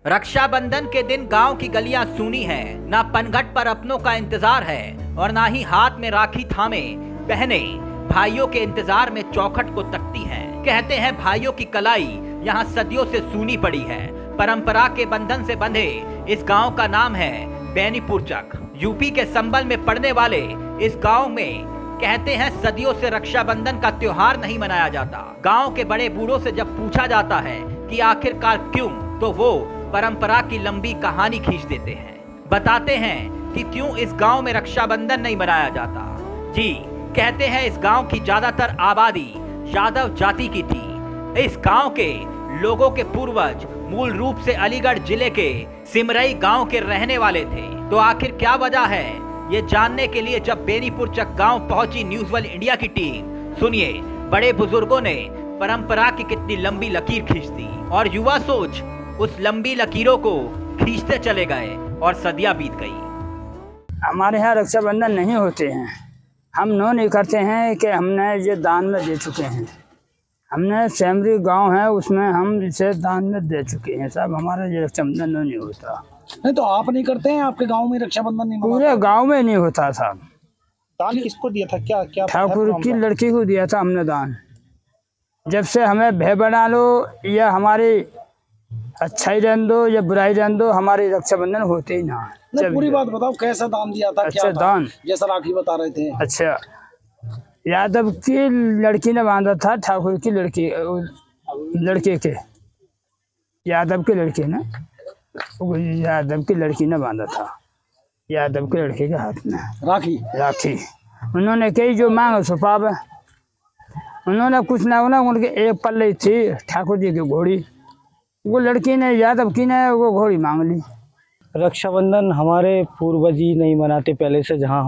रक्षाबंधन के दिन गांव की गलियां सूनी हैं, ना पनघट पर अपनों का इंतजार है और ना ही हाथ में राखी थामे बहनें भाइयों के इंतजार में चौखट को तकती हैं। कहते हैं भाइयों की कलाई यहाँ सदियों से सूनी पड़ी है। परंपरा के बंधन से बंधे इस गांव का नाम है बेनीपुर चक। यूपी के संबल में पड़ने वाले इस गांव में कहते हैं सदियों से रक्षाबंधन का त्योहार नहीं मनाया जाता। गांव के बड़े बूढ़ों से जब पूछा जाता है कि आखिरकार क्यों, तो वो परंपरा की लंबी कहानी खींच देते हैं। बताते हैं कि क्यों इस गांव में रक्षाबंधन नहीं मनाया जाता। जी, कहते हैं इस गांव की ज्यादातर आबादी यादव जाति की थी। इस गांव के लोगों के पूर्वज मूल रूप से अलीगढ़ जिले के सिमरई गांव के रहने वाले थे। तो आखिर क्या वजह है, ये जानने के लिए जब बेनीपुर चक गांव पहुंची न्यूज वर्ल्ड इंडिया की टीम, सुनिए बड़े बुजुर्गों ने परंपरा की कितनी लंबी लकीर खींच दी और युवा सोच उस लंबी लकीरों को खींचते चले गए और सदियां बीत गई। हमारे यहाँ रक्षाबंधन नहीं होते हैं। हम नो नहीं करते हैं कि हमने ये दान में दे चुके हैं। हमने सेमरी गांव है, उसमें हम इसे दान में दे चुके हैं। सब हमारा ये रक्षाबंधन नहीं होता। नहीं तो आप नहीं करते हैं? आपके गांव में रक्षाबंधन नहीं पूरे गांव में नहीं होता साहब। दान किसको दिया था? क्या क्या ठाकुर की लड़की को दिया था हमने दान। जब से हमें भय बना लो या हमारी अच्छाई रहने दो या बुराई रहने दो, हमारी रक्षाबंधन होते ही ना। पूरी बात बताओ, कैसा दान दिया था? अच्छा, क्या था? दान जैसा राखी बता रहे थे। अच्छा, यादव की लड़की ने बांधा था ठाकुर की लड़की, लड़के के यादव की लड़की ने, यादव की लड़की ने बांधा था यादव के लड़के के हाथ में राखी। उन्होंने कही जो मांग सो पावे। उन्होंने कुछ ना होना, उनके एक पल्ले थी ठाकुर जी की घोड़ी, वो लड़की ने यादव की ने वो घोड़ी मांग ली। रक्षाबंधन हमारे पूर्वज ही नहीं मनाते पहले से। जहाँ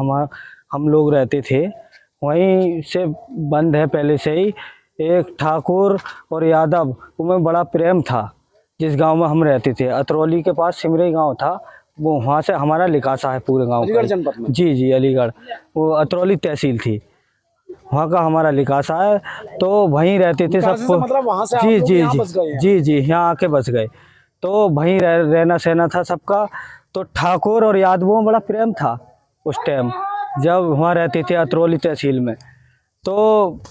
हम लोग रहते थे वहीं से बंद है पहले से ही। एक ठाकुर और यादव उनमें बड़ा प्रेम था। जिस गांव में हम रहते थे, अतरौली के पास सिमरई गांव था, वो वहाँ से हमारा लिकासा है पूरे गांव का। जनपद में? जी, अलीगढ़, वो अतरौली तहसील थी, वहाँ का हमारा लिकासा है। तो वहीं रहते थे सब। मतलब वहाँ से जी, यहाँ आके बस गए। तो वहीं रहना सहना था सबका। तो ठाकुर और यादवों में बड़ा प्रेम था उस टाइम जब वहाँ रहते थे अतरौली तहसील में। तो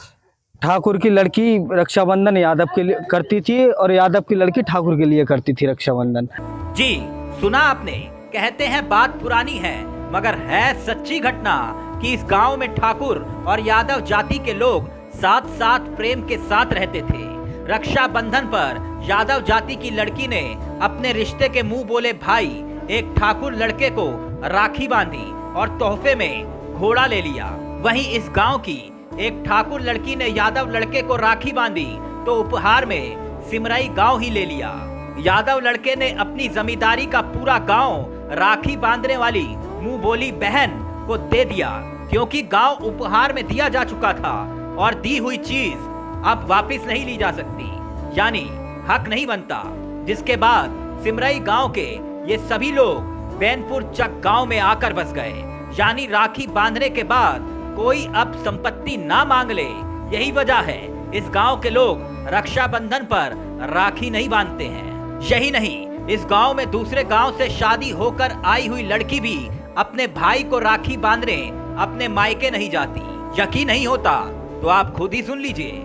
ठाकुर की लड़की रक्षाबंधन यादव के लिए करती थी और यादव की लड़की ठाकुर के लिए करती थी रक्षाबंधन। जी, सुना आपने। कहते हैं बात पुरानी है मगर है सच्ची घटना कि इस गांव में ठाकुर और यादव जाति के लोग साथ साथ प्रेम के साथ रहते थे। रक्षाबंधन पर यादव जाति की लड़की ने अपने रिश्ते के मुंह बोले भाई एक ठाकुर लड़के को राखी बांधी और तोहफे में घोड़ा ले लिया। वहीं इस गांव की एक ठाकुर लड़की ने यादव लड़के को राखी बांधी तो उपहार में सिमरई गांव ही ले लिया। यादव लड़के ने अपनी जमींदारी का पूरा गांव राखी बांधने वाली मुंह बोली बहन को दे दिया, क्योंकि गांव उपहार में दिया जा चुका था और दी हुई चीज अब वापस नहीं ली जा सकती, यानी हक नहीं बनता। जिसके बाद सिमरई गांव के ये सभी लोग बेनीपुर चक गांव में आकर बस गए, यानी राखी बांधने के बाद कोई अब संपत्ति ना मांग ले। यही वजह है इस गांव के लोग रक्षाबंधन पर राखी नहीं बांधते हैं। यही नहीं, इस गांव में दूसरे गांव से शादी होकर आई हुई लड़की भी अपने भाई को राखी बांधने अपने मायके नहीं जाती। यकीन नहीं होता तो आप खुद ही सुन लीजिए।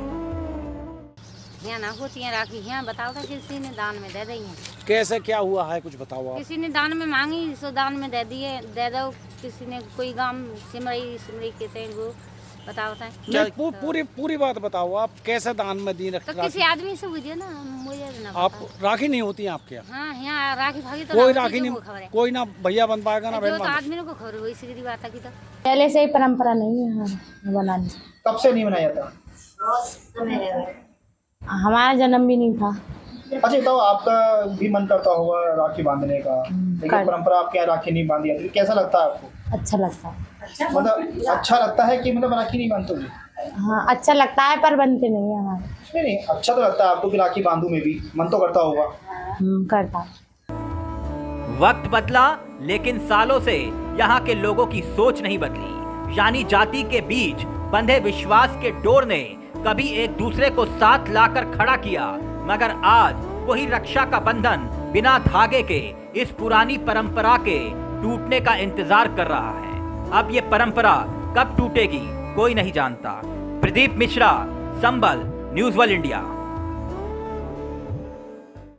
यहाँ ना होती है राखी, यहाँ बताओ था किसी ने दान में दे दी है। कैसे क्या हुआ है कुछ बताओ आप। किसी ने दान में मांगी सो दान में दे दिए, दे दो। किसी ने कोई गांव सिमरई कहते हैं वो बताओ था। पूरी बात बताओ आप, कैसे दान में दी? तो किसी आदमी से बुझे ना, मुझे ना आप राखी नहीं होती है आपके यहाँ? हाँ, यहाँ राखी भागी तो कोई राखी नहीं, कोई ना भैया बन पाएगा ना बहन। तो आदमी को खबर हुई सीधी बात है कि तो पहले से ही परंपरा नहीं है बनाने। कब से नहीं बनाया था? हमारा जन्म भी नहीं था। अच्छा, तो आपका भी मन करता होगा राखी बांधने का, लेकिन परंपरा आपके यहाँ राखी नहीं बांधी जाती। कैसा लगता है आपको? अच्छा लगता है। मतलब अच्छा लगता है कि मतलब राखी नहीं बांधते? हाँ, अच्छा लगता है पर बनते नहीं है हमारे। नहीं, अच्छा तो लगता है आपको कि राखी बांधू में भी मन तो करता होगा। करता। वक्त बदला लेकिन सालों से यहाँ के लोगों की सोच नहीं बदली, यानी जाति के बीच बंधे विश्वास के डोर ने कभी एक दूसरे को साथ लाकर खड़ा किया, मगर आज वही रक्षा का बंधन बिना धागे के इस पुरानी परंपरा के टूटने का इंतजार कर रहा है। अब ये परंपरा कब टूटेगी कोई नहीं जानता। प्रदीप मिश्रा, संबल, न्यूज़ वर्ल्ड इंडिया।